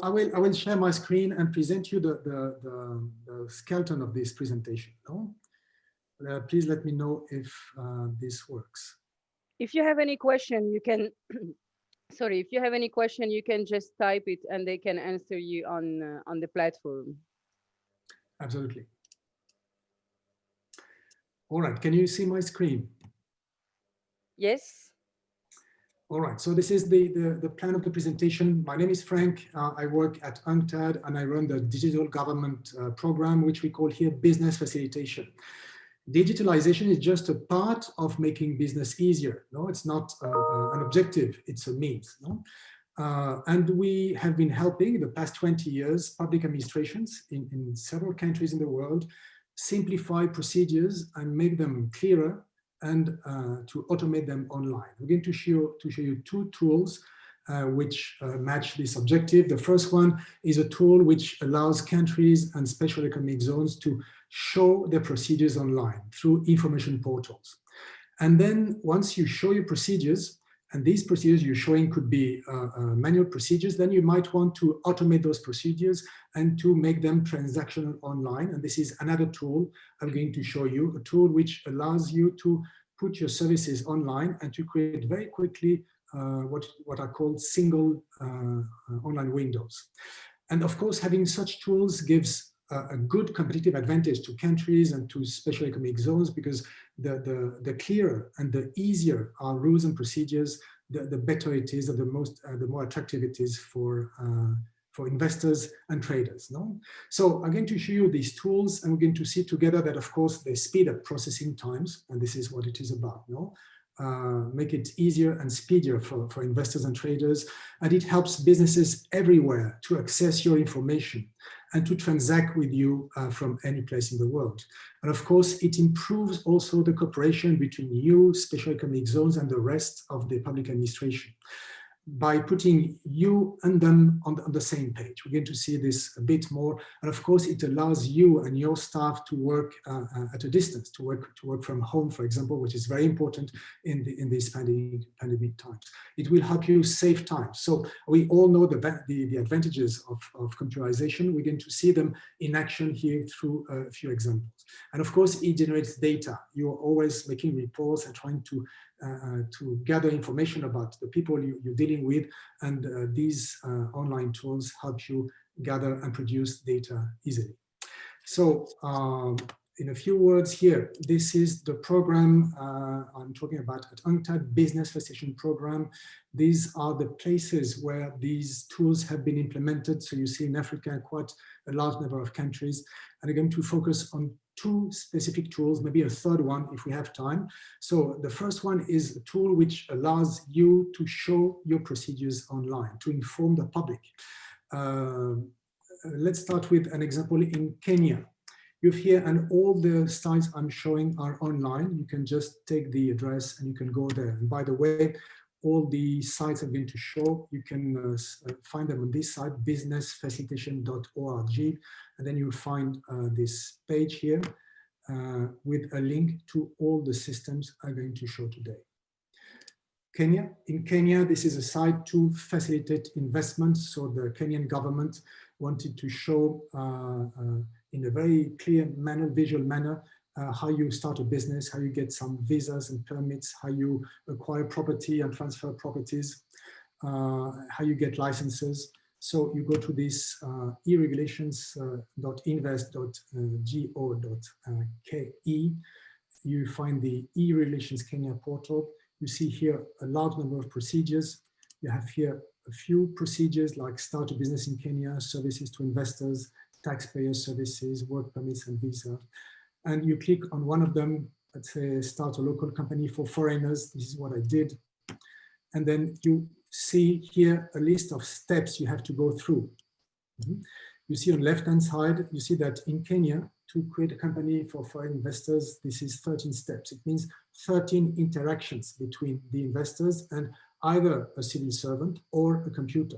I will share my screen and present you the skeleton of this presentation. No? Please let me know if this works. If you have any question, you can, sorry, if you have any question, you can just type it and they can answer you on the platform. Absolutely. All right, can you see my screen? Yes. All right, so this is the plan of the presentation. My name is Frank. I work at UNTAD and I run the digital government program, which we call here business facilitation. Digitalization is just a part of making business easier. No, it's not an objective, it's a means. No? And we have been helping in the past 20 years public administrations in several countries in the world simplify procedures and make them clearer and to automate them online. We're going to show you two tools which match this objective. The first one is a tool which allows countries and special economic zones to show their procedures online through information portals. And then once you show your procedures, and these procedures you're showing could be manual procedures, then you might want to automate those procedures and to make them transactional online. And this is another tool I'm going to show you, a tool which allows you to put your services online and to create very quickly what are called single online windows. And of course, having such tools gives a good competitive advantage to countries and to special economic zones, because the clearer and the easier our rules and procedures, the better it is, and the more attractive it is for investors and traders. No? So I'm going to show you these tools, and we're going to see together that, of course, they speed up processing times, and this is what it is about. No? Make it easier and speedier for investors and traders, and it helps businesses everywhere to access your information and to transact with you from any place in the world. And of course, it improves also the cooperation between you, special economic zones, and the rest of the public administration, by putting you and them on the same page. We're going to see this a bit more. And of course, it allows you and your staff to work at a distance, to work from home, for example, which is very important in these pandemic times. It will help you save time. So we all know the advantages of computerization. We're going to see them in action here through a few examples. And of course, it generates data. You're always making reports and trying to gather information about the people you're dealing with, and these online tools help you gather and produce data easily. So in a few words here, this is the program I'm talking about at UNTAD Business Facilitation Program. These are the places where these tools have been implemented. So you see in Africa quite a large number of countries, and I'm going to focus on two specific tools, maybe a third one if we have time. So the first one is a tool which allows you to show your procedures online, to inform the public. Let's start with an example in Kenya. You've here, and all the slides I'm showing are online. You can just take the address and you can go there. And by the way, all the sites I'm going to show, you can find them on this site, businessfacilitation.org, and then you'll find this page here with a link to all the systems I'm going to show today. Kenya. In Kenya, this is a site to facilitate investments. So the Kenyan government wanted to show in a very clear manner, visual manner, how you start a business, how you get some visas and permits, how you acquire property and transfer properties, how you get licenses. So you go to this eregulations.invest.go.ke. You find the e-regulations Kenya portal. You see here a large number of procedures. You have here a few procedures like start a business in Kenya, services to investors, taxpayer services, work permits and visa. And you click on one of them, let's say start a local company for foreigners. This is what I did. And then you see here a list of steps you have to go through. You see on the left-hand side, you see that in Kenya, to create a company for foreign investors, this is 13 steps. It means 13 interactions between the investors and either a civil servant or a computer.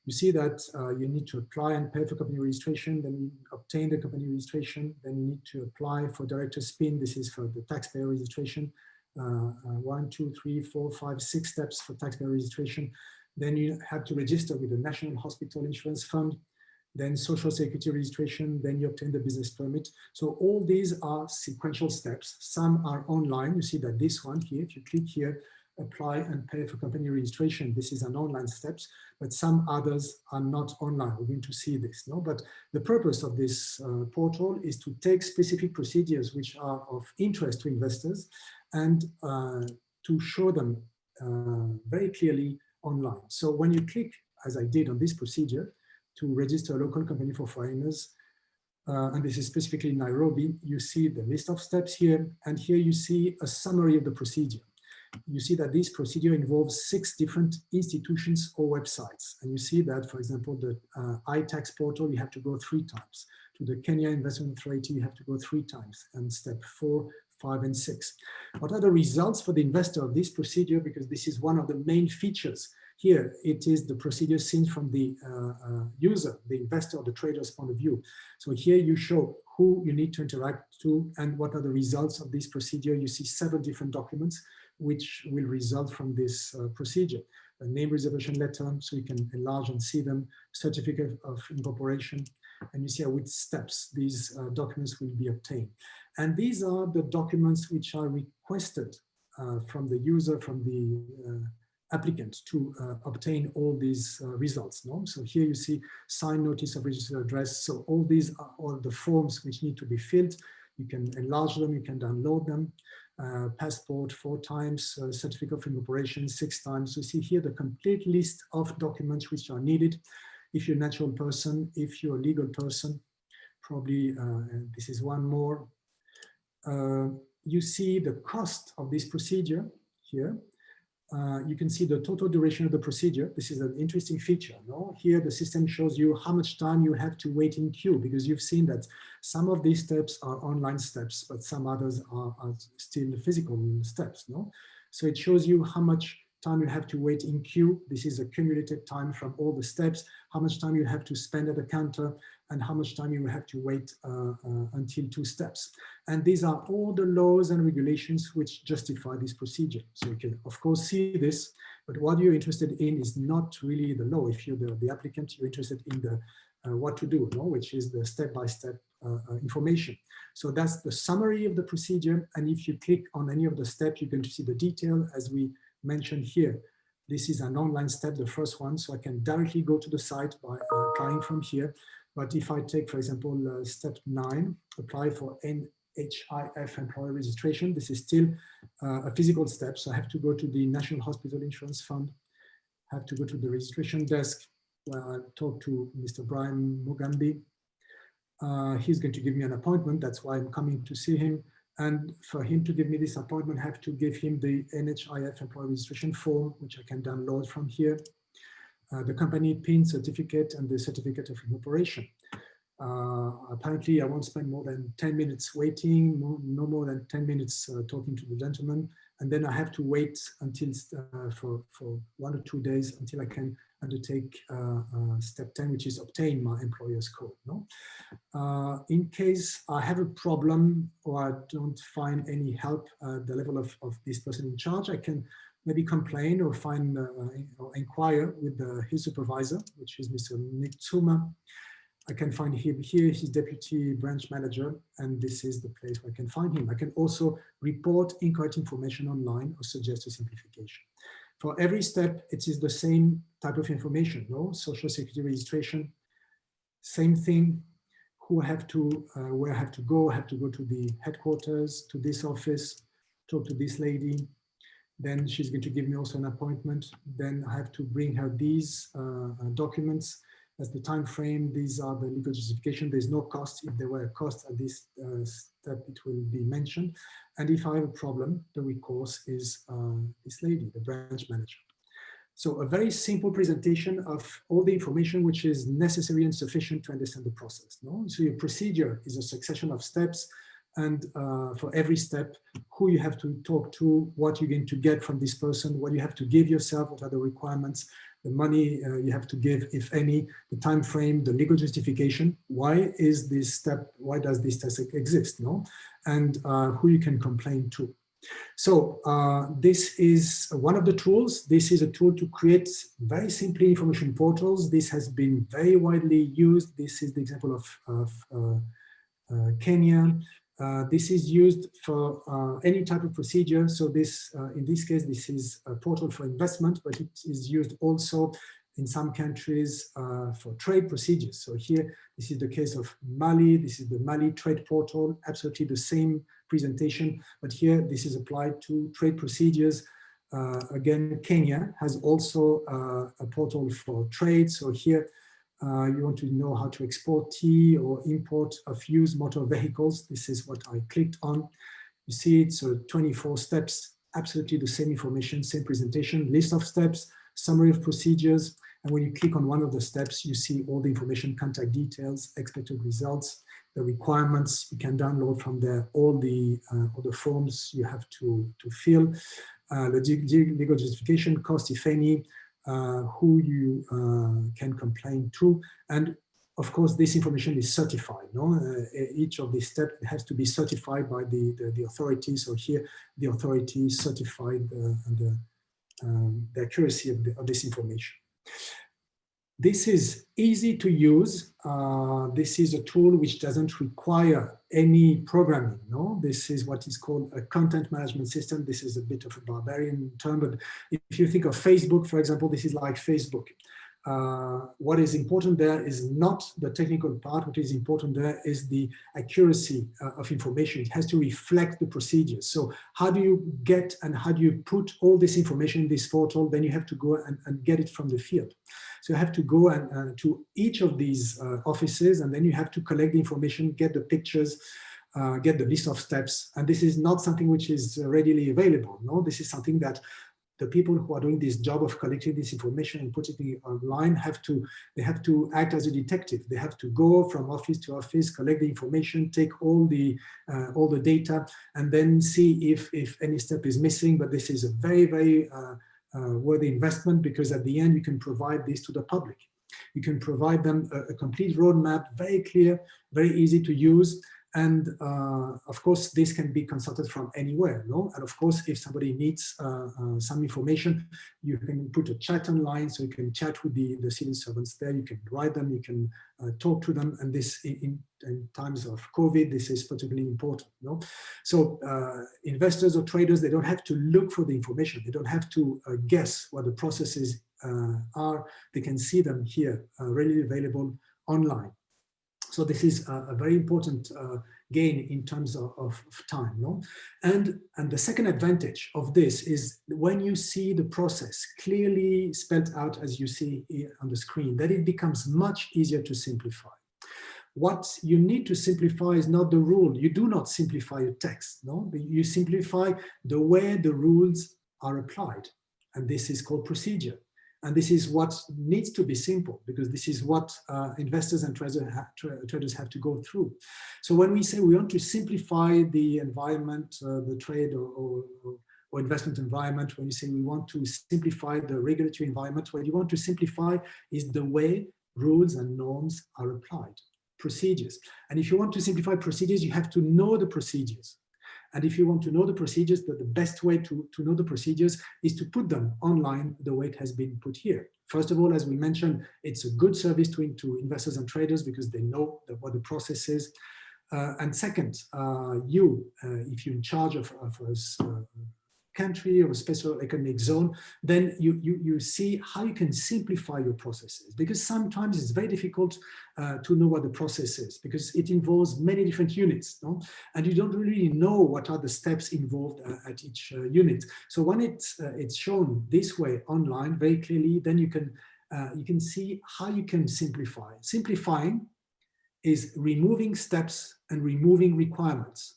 You see that you need to apply and pay for company registration, then you obtain the company registration, then you need to apply for director's PIN. This is for the taxpayer registration. 1, 2, 3, 4, 5, 6 steps for taxpayer registration. Then you have to register with the National Hospital Insurance Fund, then Social Security registration, then you obtain the business permit. So all these are sequential steps. Some are online. You see that this one here, if you click here, apply and pay for company registration, this is an online steps, but some others are not online. We're going to see this, no? But the purpose of this portal is to take specific procedures which are of interest to investors and to show them very clearly online. So when you click, as I did on this procedure, to register a local company for foreigners, and this is specifically in Nairobi, you see the list of steps here, and here you see a summary of the procedure. You see that this procedure involves 6 different institutions or websites. And you see that, for example, the iTax portal, you have to go 3 times. To the Kenya Investment Authority, you have to go 3 times, and step 4, 5, and 6. What are the results for the investor of this procedure? Because this is one of the main features. Here, it is the procedure seen from the user, the investor, or the trader's point of view. So here you show who you need to interact to and what are the results of this procedure. You see 7 different documents which will result from this procedure. A name reservation letter, so you can enlarge and see them, certificate of incorporation, and you see which steps these documents will be obtained. And these are the documents which are requested from the user, from the applicant to obtain all these results. No? So here you see signed notice of registered address. So all these are all the forms which need to be filled. You can enlarge them, you can download them. Passport 4 times, certificate of incorporation 6 times. So you see here the complete list of documents which are needed. If you're a natural person, if you're a legal person, probably this is one more. You see the cost of this procedure here. You can see the total duration of the procedure. This is an interesting feature. No? Here the system shows you how much time you have to wait in queue, because you've seen that some of these steps are online steps, but some others are still physical steps. No? So it shows you how much time you have to wait in queue. This is a cumulative time from all the steps, how much time you have to spend at the counter, and how much time you have to wait until 2 steps. And these are all the laws and regulations which justify this procedure. So you can, of course, see this, but what you're interested in is not really the law. If you're the applicant, you're interested in the what to do, no? Which is the step-by-step information. So that's the summary of the procedure. And if you click on any of the steps, you're going to see the detail as we mentioned here. This is an online step, the first one, so I can directly go to the site by applying from here. But if I take, for example, step 9, apply for NHIF employer registration, this is still a physical step. So I have to go to the National Hospital Insurance Fund, I have to go to the registration desk where I'll talk to Mr. Brian Mugambi. He's going to give me an appointment. That's why I'm coming to see him. And for him to give me this appointment, I have to give him the NHIF employer registration form, which I can download from here. The company PIN certificate and the certificate of incorporation. Apparently, I won't spend more than 10 minutes waiting, no more than 10 minutes talking to the gentleman. And then I have to wait until for 1 or 2 days until I can undertake step 10, which is obtain my employer's code. No? In case I have a problem or I don't find any help at the level of this person in charge, I can maybe complain or find or inquire with his supervisor, which is Mr. Nitsuma. I can find him here, his deputy branch manager, and this is the place where I can find him. I can also report incorrect information online or suggest a simplification. For every step, it is the same type of information, no? Social Security registration, same thing. Who I have to, where I have to go to the headquarters, to this office, talk to this lady. Then she's going to give me also an appointment. Then I have to bring her these documents. As the time frame, these are the legal justification. There's no cost. If there were a cost at this step, it will be mentioned. And if I have a problem, the recourse is this lady, the branch manager. So a very simple presentation of all the information which is necessary and sufficient to understand the process. No? So your procedure is a succession of steps, and for every step, who you have to talk to, what you're going to get from this person, what you have to give yourself, what are the requirements, the money you have to give, if any, the time frame, the legal justification. Why is this step? Why does this test exist? No, and who you can complain to. So this is one of the tools. This is a tool to create very simply information portals. This has been very widely used. This is the example of Kenya. This is used for any type of procedure. So this, in this case, this is a portal for investment, but it is used also in some countries for trade procedures. So here, this is the case of Mali. This is the Mali trade portal, absolutely the same presentation, but here this is applied to trade procedures. Again, Kenya has also a portal for trade. So here you want to know how to export tea or import of used motor vehicles. This is what I clicked on. You see it's 24 steps, absolutely the same information, same presentation, list of steps, summary of procedures. And when you click on one of the steps, you see all the information, contact details, expected results, the requirements. You can download from there all the forms you have to fill, the legal justification, cost, if any, who you can complain to. And of course, this information is certified. No? Each of these steps has to be certified by the authorities. So here, the authority certified the accuracy of this information. This is easy to use. This is a tool which doesn't require any programming. No, this is what is called a content management system. This is a bit of a barbarian term, but if you think of Facebook, for example, this is like Facebook. What is important there is not the technical part. What is important there is the accuracy of information. It has to reflect the procedures. So how do you get and how do you put all this information in this portal? Then you have to go and get it from the field. So you have to go to each of these offices, and then you have to collect the information, get the pictures, get the list of steps. And this is not something which is readily available. No, this is something that the people who are doing this job of collecting this information and putting it online have to act as a detective. They have to go from office to office, collect the information, take all the data, and then see if any step is missing. But this is a very, very worthy investment, because at the end you can provide this to the public. You can provide them a complete roadmap, very clear, very easy to use. And of course, this can be consulted from anywhere, no? And of course, if somebody needs some information, you can put a chat online, so you can chat with the civil servants there, you can write them, you can talk to them, and this, in times of COVID, this is particularly important, no? So investors or traders, they don't have to look for the information, they don't have to guess what the processes are, they can see them here, readily available online. So this is a very important gain in terms of time, no? And the second advantage of this is when you see the process clearly spelled out, as you see here on the screen, that it becomes much easier to simplify. What you need to simplify is not the rule. You do not simplify a text, no? You simplify the way the rules are applied, and this is called procedure. And this is what needs to be simple, because this is what investors and traders have to go through. So when we say we want to simplify the environment, the trade or investment environment, when you say we want to simplify the regulatory environment, what you want to simplify is the way rules and norms are applied, procedures. And if you want to simplify procedures, you have to know the procedures. And if you want to know the procedures, the best way to know the procedures is to put them online the way it has been put here. First of all, as we mentioned, it's a good service to investors and traders because they know what the process is. And second, if you're in charge of a country or a special economic zone, then you see how you can simplify your processes, because sometimes it's very difficult to know what the process is, because it involves many different units, no? And you don't really know what are the steps involved at each unit. So when it's shown this way online very clearly, then you can see how you can simplify. Simplifying is removing steps and removing requirements.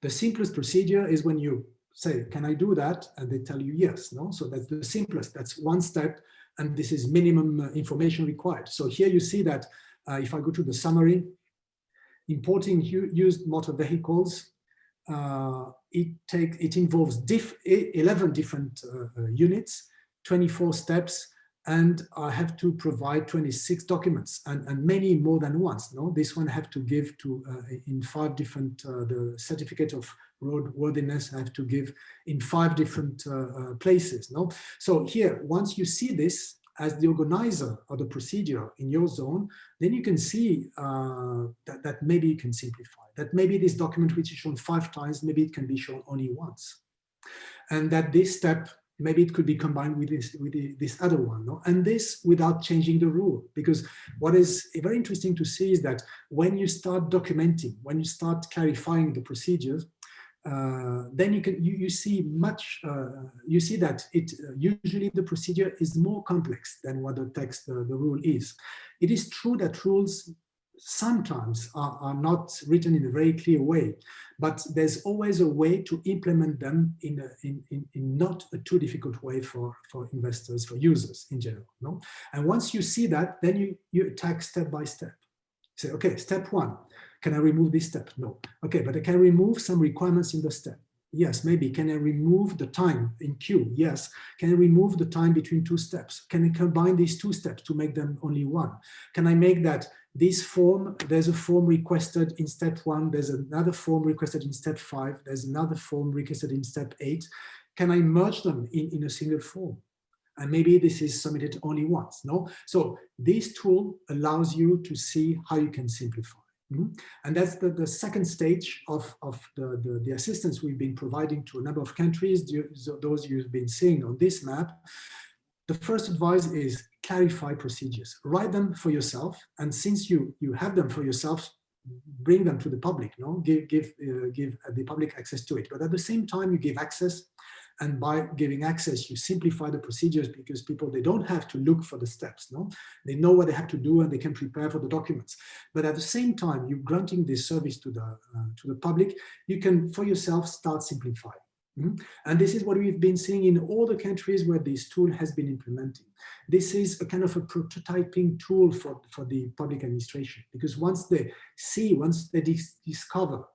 The simplest procedure is when you say, can I do that? And they tell you yes, no? So that's the simplest, that's one step, and this is minimum information required. So here you see that if I go to the summary, importing used motor vehicles, it involves 11 different units, 24 steps, and I have to provide 26 documents and many more than once. No, this one I have to give to in 5 different, the certificate of roadworthiness I have to give in 5 different places. No, so here, once you see this as the organizer of the procedure in your zone, then you can see that maybe you can simplify, that maybe this document which is shown 5 times, maybe it can be shown only once. And that this step, maybe it could be combined with this other one, no? And this without changing the rule, because what is very interesting to see is that when you start documenting, when you start clarifying the procedures, then you see that it usually the procedure is more complex than what the text, the rule is. It is true that rules sometimes are not written in a very clear way, but there's always a way to implement them in not a too difficult way for investors, for users in general. No? And once you see that, then you attack step by step. Say, okay, step 1, can I remove this step? No. Okay, but I can remove some requirements in the step. Yes, maybe. Can I remove the time in queue? Yes. Can I remove the time between 2 steps? Can I combine these 2 steps to make them only 1? Can I make that this form, there's a form requested in step 1, there's another form requested in step 5, there's another form requested in step 8. Can I merge them in a single form? And maybe this is submitted only once, no? So this tool allows you to see how you can simplify. And that's the second stage of the assistance we've been providing to a number of countries, those you've been seeing on this map. The first advice is clarify procedures, write them for yourself. And since you have them for yourself, bring them to the public, no? Give the public access to it. But at the same time, you give access. And by giving access, you simplify the procedures because people, they don't have to look for the steps, no? They know what they have to do and they can prepare for the documents. But at the same time, you're granting this service to the public, you can, for yourself, start simplifying. And this is what we've been seeing in all the countries where this tool has been implemented. This is a kind of a prototyping tool for the public administration, because once they see, once they discover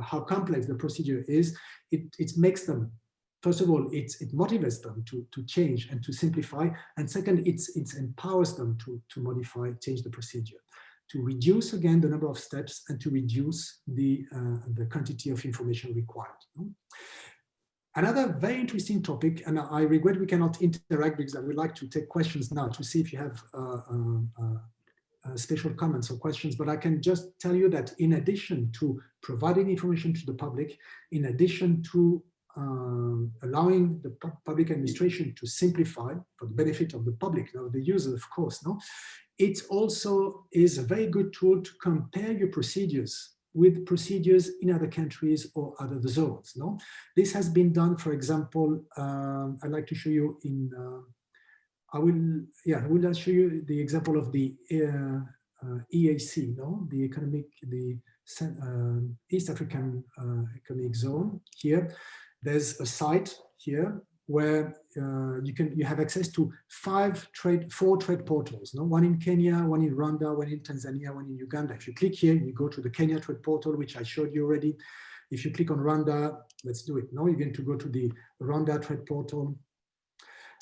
how complex the procedure is, it makes them, first of all, it motivates them to change and to simplify. And second, it empowers them to modify, change the procedure, to reduce again the number of steps and to reduce the quantity of information required. Another very interesting topic, and I regret we cannot interact because I would like to take questions now to see if you have special comments or questions, but I can just tell you that in addition to providing information to the public, in addition to allowing the public administration to simplify for the benefit of the public, now the user, of course, no, it also is a very good tool to compare your procedures with procedures in other countries or other zones. No, this has been done. For example, I'd like to show you in. I will show you the example of the EAC, no, the East African Economic Zone. Here, there's a site here where you have access to 4 trade portals, no? One in Kenya, one in Rwanda, one in Tanzania, one in Uganda. If you click here, you go to the Kenya trade portal, which I showed you already. If you click on Rwanda, let's do it. Now you're going to go to the Rwanda trade portal.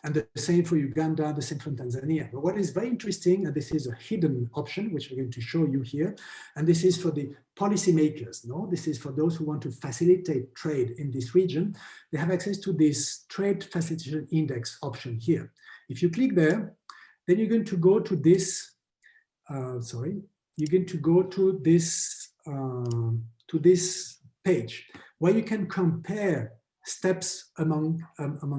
And the same for Uganda, the same for Tanzania. But what is very interesting, and this is a hidden option, which we're going to show you here, and this is for the policymakers, no? This is for those who want to facilitate trade in this region. They have access to this Trade Facilitation Index option here. If you click there, then you're going to go to this, you're going to go to this page where you can compare steps among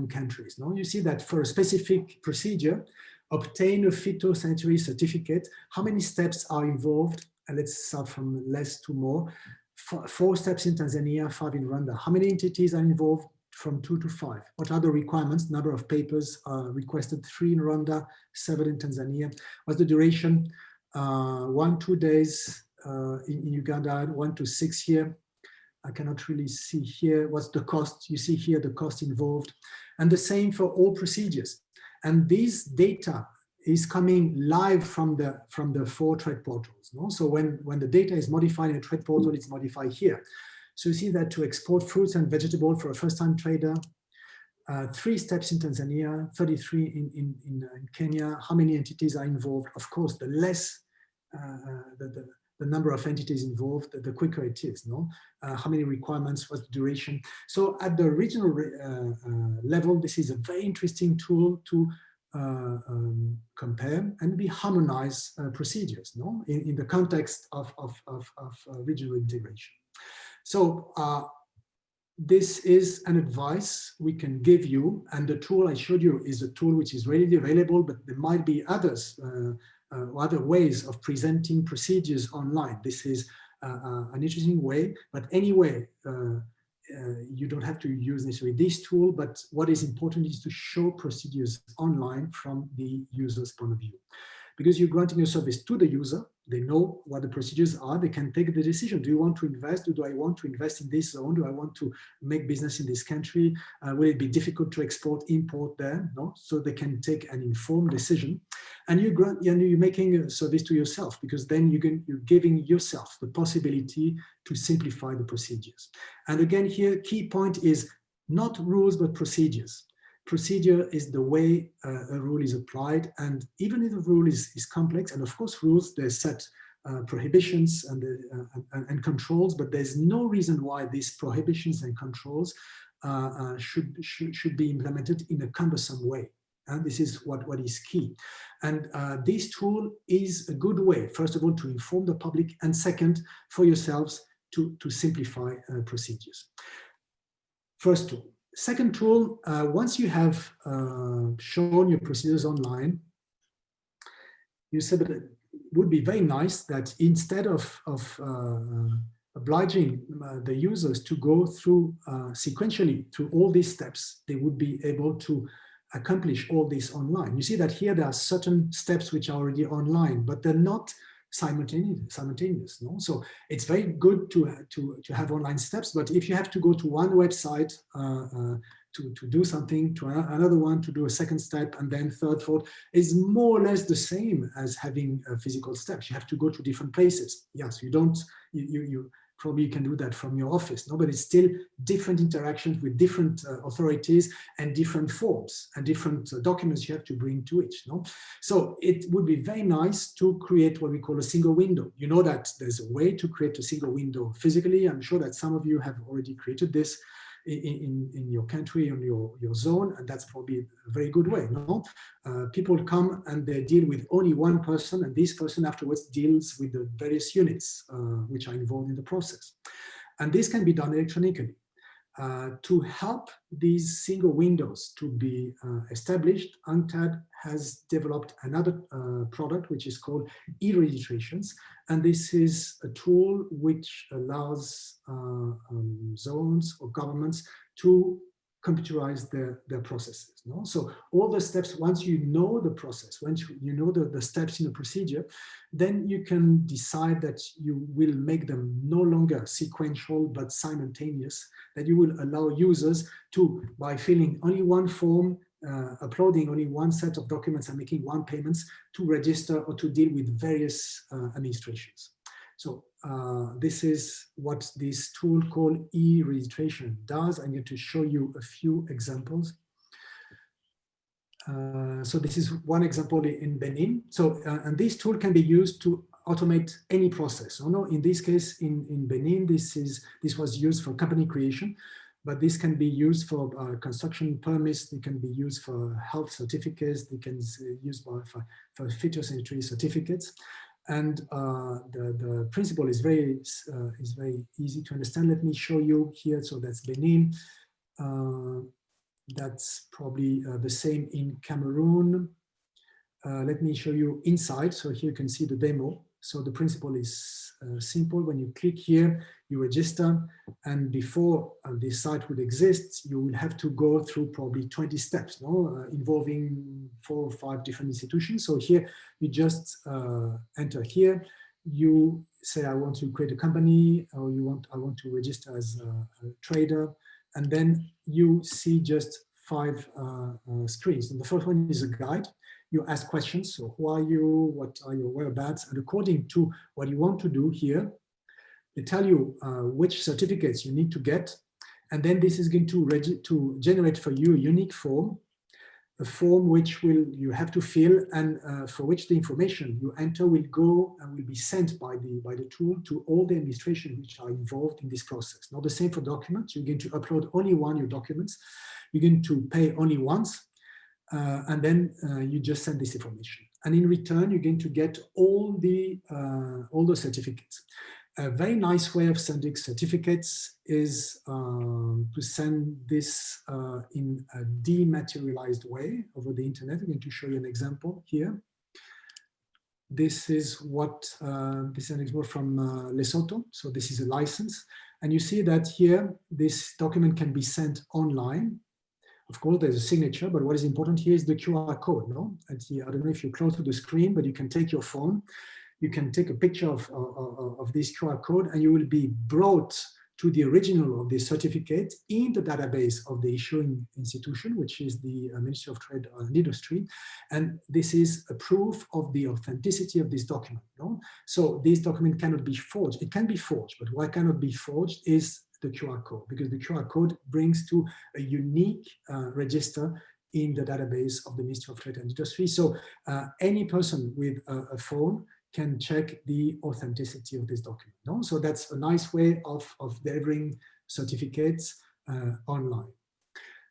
countries. No, you see that for a specific procedure, obtain a phytosanitary certificate. How many steps are involved? And let's start from less to more. 4 steps in Tanzania, 5 in Rwanda. How many entities are involved? From 2 to 5. What are the requirements? Number of papers requested: 3 in Rwanda, 7 in Tanzania. What's the duration? 1-2 days in Uganda, 1 to 6 here. I cannot really see here. What's the cost? You see here the cost involved. And the same for all procedures. And this data is coming live from the 4 trade portals. No? So when the data is modified in a trade portal, it's modified here. So you see that to export fruits and vegetables for a first-time trader, 3 steps in Tanzania, 33 in Kenya. How many entities are involved? Of course, the less the number of entities involved, the quicker it is. No, how many requirements? What's the duration? So at the regional level, this is a very interesting tool to compare and maybe harmonize procedures. No, in the context of regional integration. So this is an advice we can give you, and the tool I showed you is a tool which is readily available, but there might be others, other ways of presenting procedures online. This is an interesting way, but anyway, you don't have to use necessarily this tool, but what is important is to show procedures online from the user's point of view. Because you're granting a service to the user, they know what the procedures are, they can take the decision. Do you want to invest? Do I want to invest in this zone? Do I want to make business in this country? Will it be difficult to export, import there? No? So they can take an informed decision. And you're making a service to yourself, because then you're giving yourself the possibility to simplify the procedures. And again, here, key point is not rules, but procedures. Procedure is the way a rule is applied, and even if the rule is complex, and of course rules, they set prohibitions and controls, but there's no reason why these prohibitions and controls should be implemented in a cumbersome way. And this is what is key. And this tool is a good way, first of all, to inform the public, and second, for yourselves to simplify procedures. First tool. Second tool, once you have shown your procedures online, you said that it would be very nice that instead of obliging the users to go through sequentially through all these steps, they would be able to accomplish all this online. You see that here there are certain steps which are already online, but they're not simultaneous. No? So it's very good to have online steps, but if you have to go to one website to do something, to another one to do a second step, and then third, fourth, is more or less the same as having physical steps. You have to go to different places. Yes, you don't, you probably can do that from your office, no? But it's still different interactions with different authorities and different forms and different documents you have to bring to each. No? So it would be very nice to create what we call a single window. You know that there's a way to create a single window physically. I'm sure that some of you have already created this in your country, in your zone, and that's probably a very good way. No, people come and they deal with only one person, and this person afterwards deals with the various units which are involved in the process. And this can be done electronically. To help these single windows to be established, UNTAD has developed another product which is called e-registrations, and this is a tool which allows zones or governments to computerize their processes. No? So all the steps, once you know the process, once you know the steps in the procedure, then you can decide that you will make them no longer sequential but simultaneous, that you will allow users to, by filling only one form, uploading only one set of documents and making one payments, to register or to deal with various administrations. So this is what this tool called e-registration does. I'm going to show you a few examples. So this is one example in Benin. So and this tool can be used to automate any process. So no, in this case, in Benin, this was used for company creation, but this can be used for construction permits. It can be used for health certificates. They can be used for phytosanitary certificates. And the principle is very easy to understand. Let me show you here. So that's Benin. That's probably the same in Cameroon. Let me show you inside. So here you can see the demo. So the principle is simple. When you click here, you register, and before this site would exist, you will have to go through probably 20 steps, no? Involving 4 or 5 different institutions. So here you just enter here. You say, I want to create a company, or I want to register as a trader, and then you see just 5 screens. And the first one is a guide. You ask questions, so who are you, what are your whereabouts, and according to what you want to do here, they tell you which certificates you need to get, And then this is going to generate for you a unique form, a form which you have to fill, and for which the information you enter will go and will be sent by the tool to all the administration which are involved in this process. Now the same for documents. You're going to upload only your documents. You're going to pay only once, and then you just send this information. And in return, you're going to get all the certificates. A very nice way of sending certificates is to send this in a dematerialized way over the internet. I'm going to show you an example here. This is this is an example from Lesotho. So this is a license. And you see that here, this document can be sent online. Of course, there's a signature, but what is important here is the QR code. No? I don't know if you're close to the screen, but you can take your phone. You can take a picture of this QR code, and you will be brought to the original of the certificate in the database of the issuing institution, which is the Ministry of Trade and Industry. And this is a proof of the authenticity of this document. No? So this document cannot be forged. It can be forged, but what cannot be forged is the QR code, because the QR code brings to a unique register in the database of the Ministry of Trade and Industry. So any person with a phone can check the authenticity of this document. No? So that's a nice way of delivering certificates online.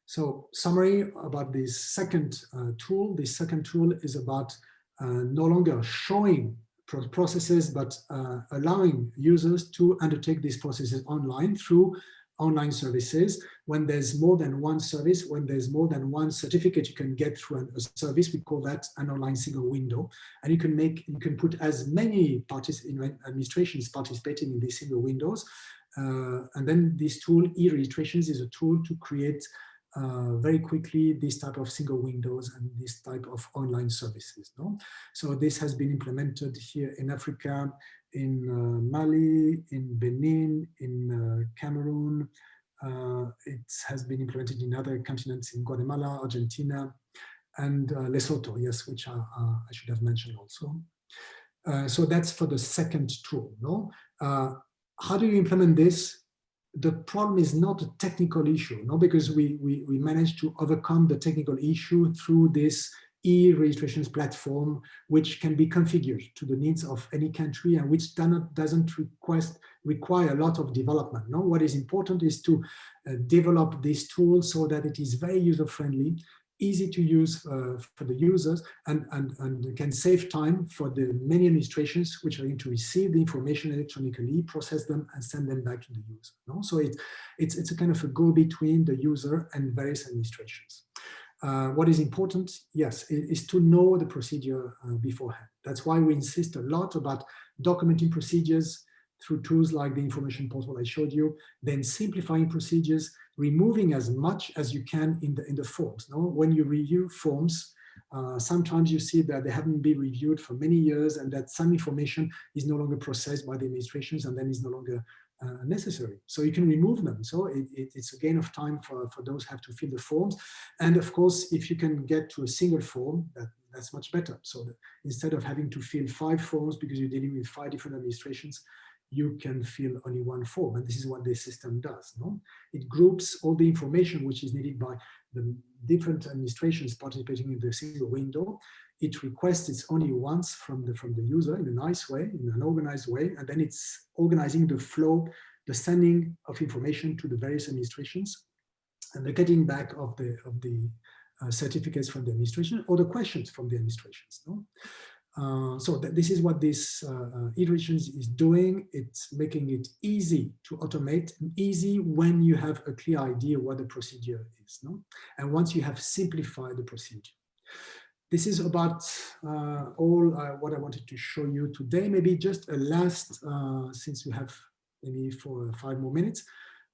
So summary about this second tool. This second tool is about no longer showing processes, but allowing users to undertake these processes online through online services. When there's more than one service, when there's more than one certificate you can get through a service, we call that an online single window. And you can put as many administrations participating in these single windows. And then this tool, e-registrations, is a tool to create very quickly this type of single windows and this type of online services. No? So this has been implemented here in Africa, in Mali, in Benin, in Cameroon. It has been implemented in other continents, in Guatemala, Argentina, and Lesotho, yes, which I should have mentioned also. So that's for the second tool. No? How do you implement this? The problem is not a technical issue, no, because we managed to overcome the technical issue through this e-registrations platform, which can be configured to the needs of any country and which doesn't require a lot of development. No, what is important is to develop this tool so that it is very user-friendly, easy to use for the users, and can save time for the many administrations which are going to receive the information electronically, process them, and send them back to the user. No? So it's a kind of a go-between the user and various administrations. What is important, yes, is to know the procedure beforehand. That's why we insist a lot about documenting procedures through tools like the information portal I showed you, then simplifying procedures, removing as much as you can in the forms. No? When you review forms, sometimes you see that they haven't been reviewed for many years and that some information is no longer processed by the administrations and then is no longer necessary. So you can remove them. So it's a gain of time for those who have to fill the forms. And of course, if you can get to a single form, that's much better. So instead of having to fill 5 forms because you're dealing with 5 different administrations, you can fill only 1 form. And this is what this system does. No? It groups all the information which is needed by the different administrations participating in the single window. It requests it only once from the user in a nice way, in an organized way, and then it's organizing the flow, the sending of information to the various administrations, and the getting back of the certificates from the administration or the questions from the administrations. No? So this is what this iterations is doing. It's making it easy to automate, easy when you have a clear idea what the procedure is, no? And once you have simplified the procedure. This is about all what I wanted to show you today. Maybe just a last, since we have maybe 4 or 5 more minutes,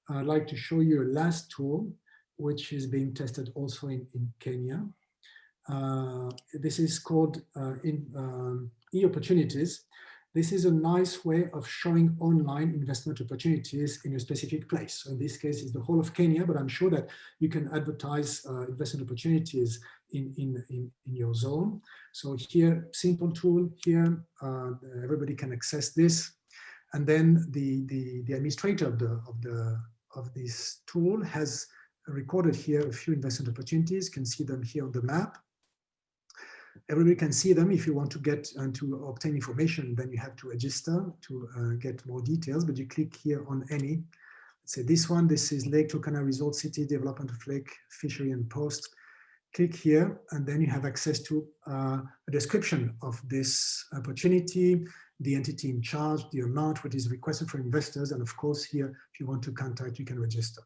I'd like to show you a last tool, which is being tested also in Kenya. This is called e-opportunities. This is a nice way of showing online investment opportunities in a specific place. So in this case, it's the whole of Kenya, but I'm sure that you can advertise investment opportunities in your zone. So here, simple tool here, everybody can access this. And then the administrator of the this tool has recorded here a few investment opportunities. You can see them here on the map. Everybody can see them. If you want to get and to obtain information, then you have to register to get more details, but you click here on any. Let's say this one, this is Lake Turkana Resort City, Development of Lake, Fishery and Post. Click here, and then you have access to a description of this opportunity, the entity in charge, the amount what is requested for investors, and of course here, if you want to contact, you can register.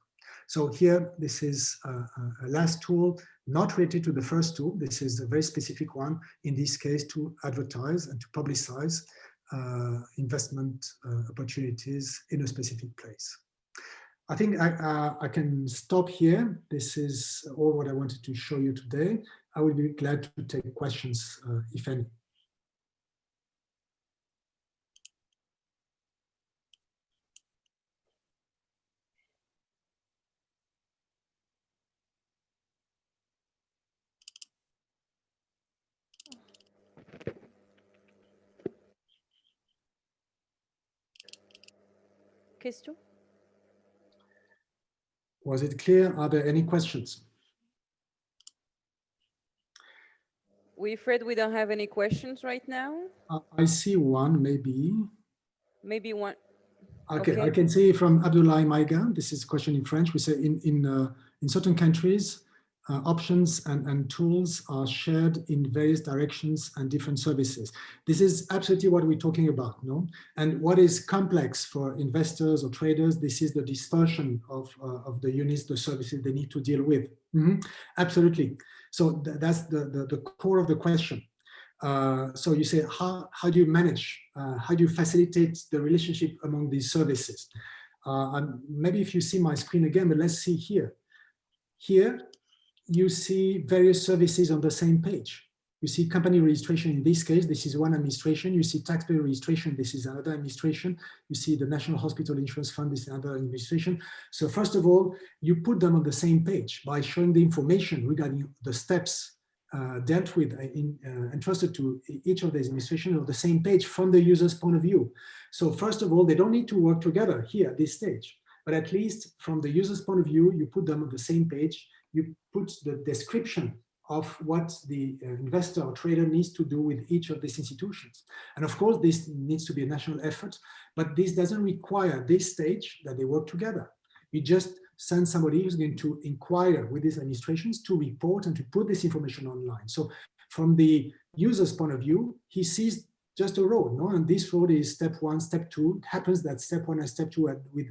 So here, this is a last tool, not related to the first two. This is a very specific one, in this case, to advertise and to publicize investment opportunities in a specific place. I think I can stop here. This is all what I wanted to show you today. I will be glad to take questions, if any. Question? Was it clear? Are there any questions? We're afraid we don't have any questions right now. I see one, maybe. Maybe one. Okay, I can see from Abdoulaye Maïga. This is a question in French. We say in certain countries, options and tools are shared in various directions and different services. This is absolutely what we're talking about, no? And what is complex for investors or traders, this is the dispersion of the units, the services they need to deal with. Absolutely. So that's the core of the question. So you say, how do you manage, how do you facilitate the relationship among these services? And maybe if you see my screen again, but let's see here. Here, you see various services on the same page. You see company registration in this case, this is one administration. You see taxpayer registration, this is another administration. You see the National Hospital Insurance Fund, this is another administration. So first of all, you put them on the same page by showing the information regarding the steps dealt with, entrusted to each of these administrations on the same page from the user's point of view. So first of all, they don't need to work together here at this stage, but at least from the user's point of view, you put them on the same page. You put the description of what the investor or trader needs to do with each of these institutions. And of course, this needs to be a national effort, but this doesn't require this stage that they work together. You just send somebody who's going to inquire with these administrations to report and to put this information online. So from the user's point of view, he sees just a road, no? And this road is step 1, step 2. It happens that step 1 and step 2 are with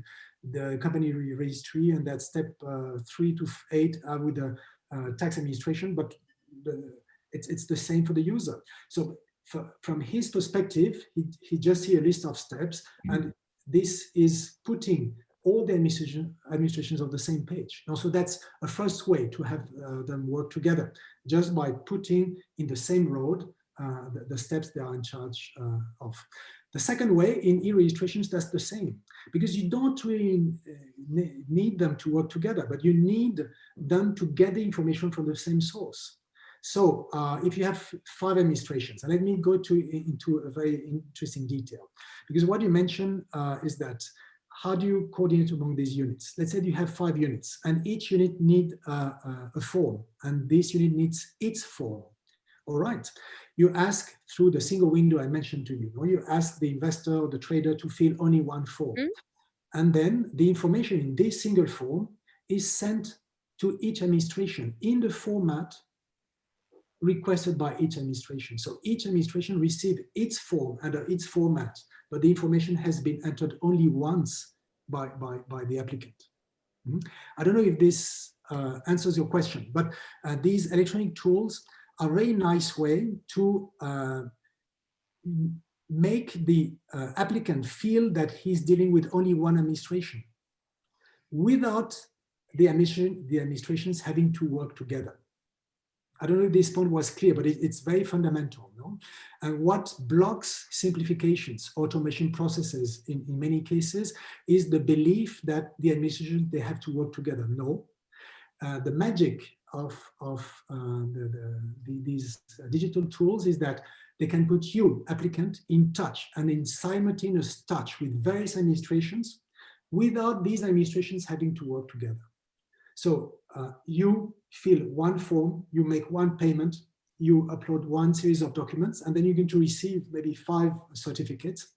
the company registry, and that step 3 to 8 are with the tax administration, but it's the same for the user. So from his perspective, he just sees a list of steps, and this is putting all the administrations on the same page. And so that's a first way to have them work together, just by putting in the same road the steps they are in charge of. The second way, in e-registrations, that's the same, because you don't really need them to work together, but you need them to get the information from the same source. So if you have 5 administrations, and let me go into a very interesting detail, because what you mentioned is that how do you coordinate among these units? Let's say you have 5 units, and each unit needs a form, and this unit needs its form. All right. You ask through the single window I mentioned to you, or you ask the investor or the trader to fill only one form. And then the information in this single form is sent to each administration in the format requested by each administration. So each administration receives its form under its format, but the information has been entered only once by the applicant. I don't know if this answers your question, but these electronic tools are a very nice way to make the applicant feel that he's dealing with only one administration without the administrations having to work together. I don't know if this point was clear, but it's very fundamental, no? And what blocks simplifications, automation processes in many cases is the belief that the administration, they have to work together. No, the magic of these digital tools is that they can put you, applicant, in touch and in simultaneous touch with various administrations without these administrations having to work together. So you fill one form, you make one payment, you upload one series of documents, and then you're going to receive maybe 5 certificates.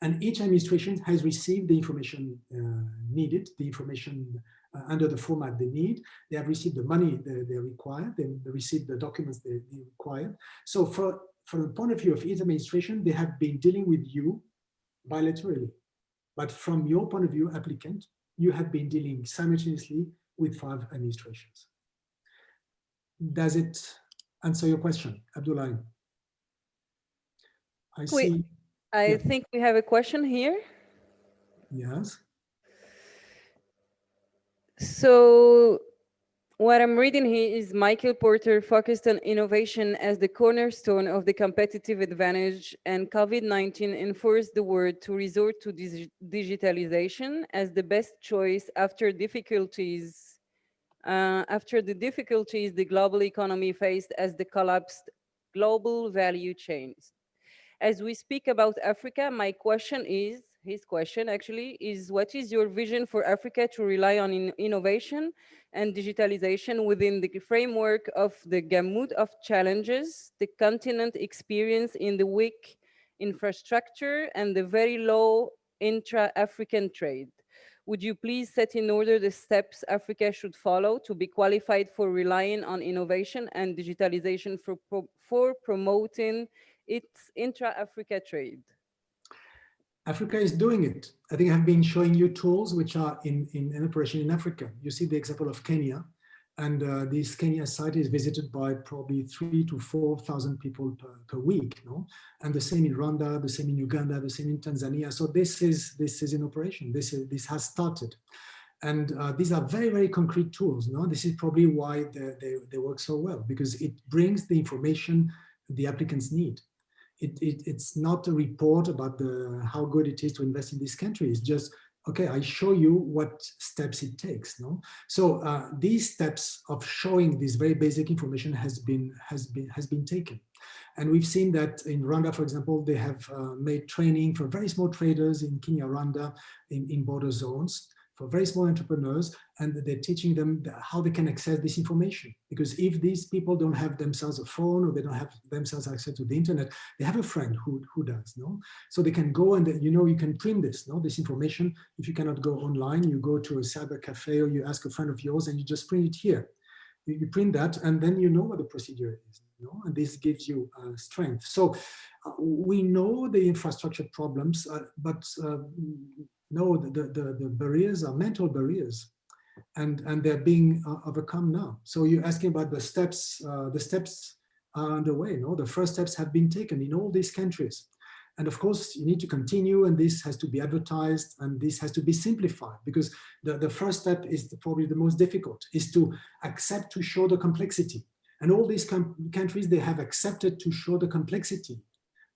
And each administration has received the information needed, the information under the format they need. They have received the money they require, they received the documents they require. So from the point of view of each administration, they have been dealing with you bilaterally. But from your point of view, applicant, you have been dealing simultaneously with 5 administrations. Does it answer your question, Abdullah? I think we have a question here. Yes. So what I'm reading here is Michael Porter focused on innovation as the cornerstone of the competitive advantage, and COVID-19 enforced the world to resort to digitalization as the best choice after the difficulties the global economy faced as the collapsed global value chains. As we speak about Africa, my question is, his question actually, is what is your vision for Africa to rely on innovation and digitalization within the framework of the gamut of challenges the continent experience in the weak infrastructure and the very low intra-African trade? Would you please set in order the steps Africa should follow to be qualified for relying on innovation and digitalization for promoting its intra-Africa trade? Africa is doing it. I think I've been showing you tools which are in operation in Africa. You see the example of Kenya, and this Kenya site is visited by probably 3,000 to 4,000 people per week, no? And the same in Rwanda, the same in Uganda, the same in Tanzania. So this is in operation. This has started. And these are very, very concrete tools. No? This is probably why they work so well, because it brings the information the applicants need. It's not a report about how good it is to invest in this country. It's just, okay, I show you what steps it takes. No? So these steps of showing this very basic information has been taken. And we've seen that in Rwanda, for example, they have made training for very small traders in Kenya, Rwanda, in border zones, for very small entrepreneurs, and they're teaching them how they can access this information. Because if these people don't have themselves a phone, or they don't have themselves access to the internet, they have a friend who does, no? So they can go and, you can print this, no? This information. If you cannot go online, you go to a cyber cafe, or you ask a friend of yours and you just print it here. You print that, and then you know what the procedure is, no? And this gives you strength. So we know the infrastructure problems, but no, the barriers are mental barriers, and they're being overcome now. So you're asking about the steps are underway. No, the first steps have been taken in all these countries. And of course, you need to continue, and this has to be advertised, and this has to be simplified, because the first step is probably the most difficult, is to accept to show the complexity. And all these countries, they have accepted to show the complexity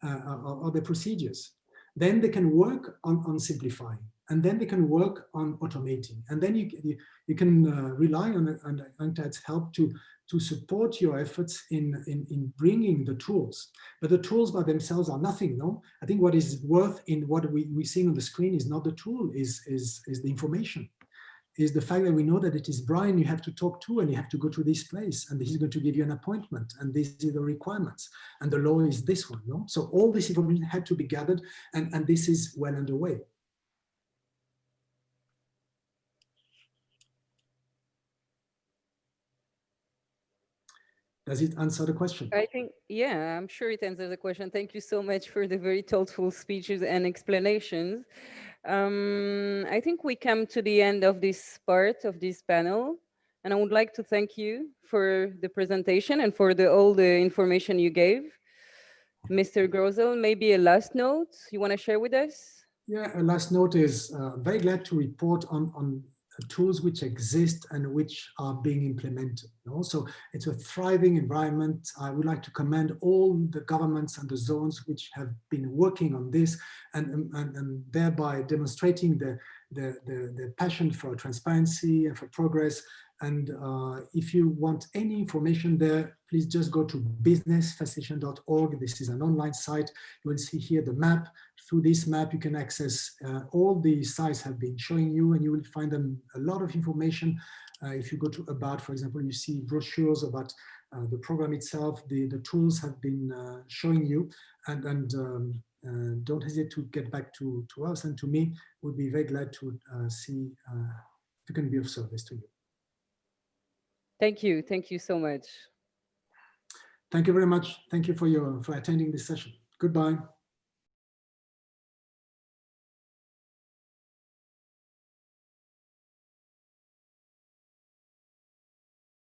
of the procedures. Then they can work on simplifying, and then they can work on automating. And then you can rely on UNTAD's help to support your efforts in bringing the tools. But the tools by themselves are nothing, no? I think what is worth in what we see on the screen is not the tool, is the information, is the fact that we know that it is Brian you have to talk to, and you have to go to this place, and this is going to give you an appointment, and these are the requirements, and the law is this one, no? So all this information had to be gathered, and this is well underway. Does it answer the question? I think, yeah, I'm sure it answers the question. Thank you so much for the very thoughtful speeches and explanations. I think we come to the end of this part of this panel, and I would like to thank you for the presentation and for all the information you gave. Mr. Grozel, maybe a last note you want to share with us? Yeah, a last note is very glad to report on tools which exist and which are being implemented. So it's a thriving environment. I would like to commend all the governments and the zones which have been working on this, and thereby demonstrating the passion for transparency and for progress. And if you want any information there, please just go to businessfacilitation.org. This is an online site. You will see here the map through this map, you can access all the sites I've been showing you, and you will find them a lot of information. If you go to About, for example, you see brochures about the program itself, the tools have been showing you, and don't hesitate to get back to us and to me. We'll be very glad to see if we can be of service to you. Thank you. Thank you so much. Thank you very much. Thank you for attending this session. Goodbye.